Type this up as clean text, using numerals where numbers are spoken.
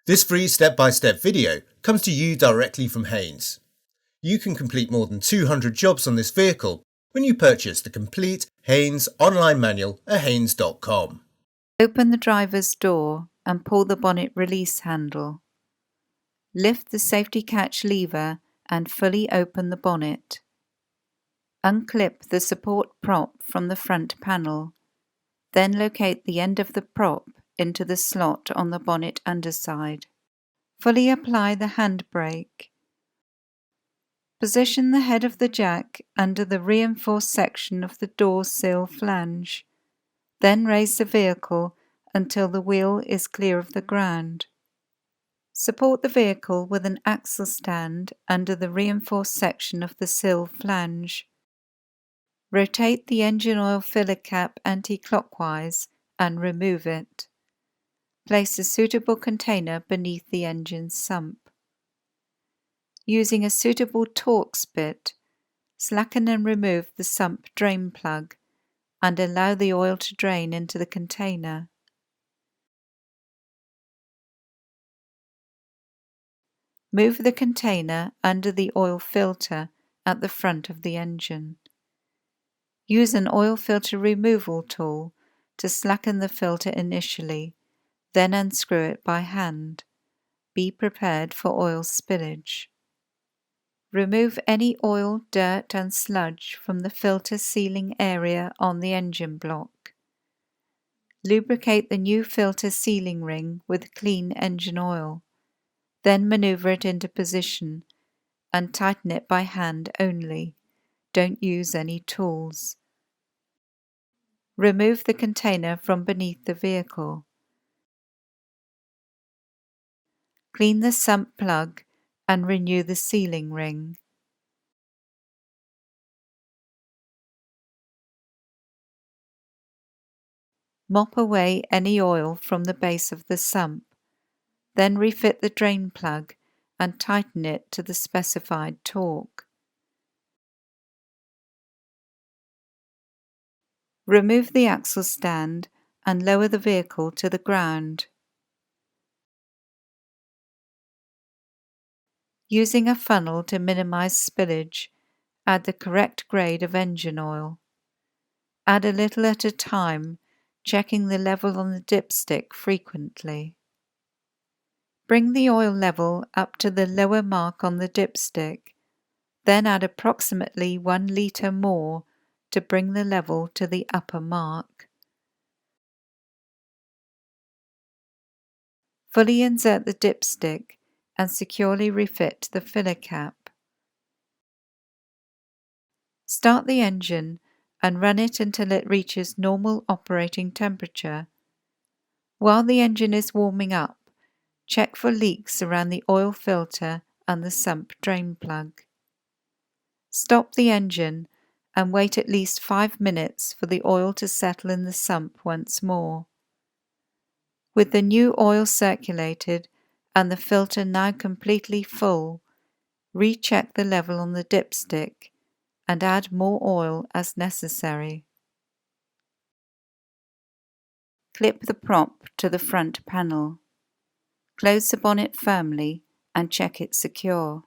This free step-by-step video comes to you directly from Haynes. You can complete more than 200 jobs on this vehicle when you purchase the complete Haynes online manual at haynes.com. Open the driver's door and pull the bonnet release handle. Lift the safety catch lever and fully open the bonnet. Unclip the support prop from the front panel. Then locate the end of the prop into the slot on the bonnet underside. Fully apply the handbrake. Position the head of the jack under the reinforced section of the door sill flange. Then raise the vehicle until the wheel is clear of the ground. Support the vehicle with an axle stand under the reinforced section of the sill flange. Rotate the engine oil filler cap anti-clockwise and remove it. Place a suitable container beneath the engine sump. Using a suitable Torx bit, slacken and remove the sump drain plug and allow the oil to drain into the container. Move the container under the oil filter at the front of the engine. Use an oil filter removal tool to slacken the filter initially, then unscrew it by hand. Be prepared for oil spillage. Remove any oil, dirt and sludge from the filter sealing area on the engine block. Lubricate the new filter sealing ring with clean engine oil. Then maneuver it into position and tighten it by hand only. Don't use any tools. Remove the container from beneath the vehicle. Clean the sump plug and renew the sealing ring. Mop away any oil from the base of the sump. Then refit the drain plug and tighten it to the specified torque. Remove the axle stand and lower the vehicle to the ground. Using a funnel to minimize spillage, add the correct grade of engine oil. Add a little at a time, checking the level on the dipstick frequently. Bring the oil level up to the lower mark on the dipstick, then add approximately 1 litre more to bring the level to the upper mark. Fully insert the dipstick and securely refit the filler cap. Start the engine and run it until it reaches normal operating temperature. While the engine is warming up, check for leaks around the oil filter and the sump drain plug. Stop the engine and wait at least 5 minutes for the oil to settle in the sump once more. With the new oil circulated and the filter now completely full, recheck the level on the dipstick and add more oil as necessary. Clip the prop to the front panel. Close the bonnet firmly and check it secure.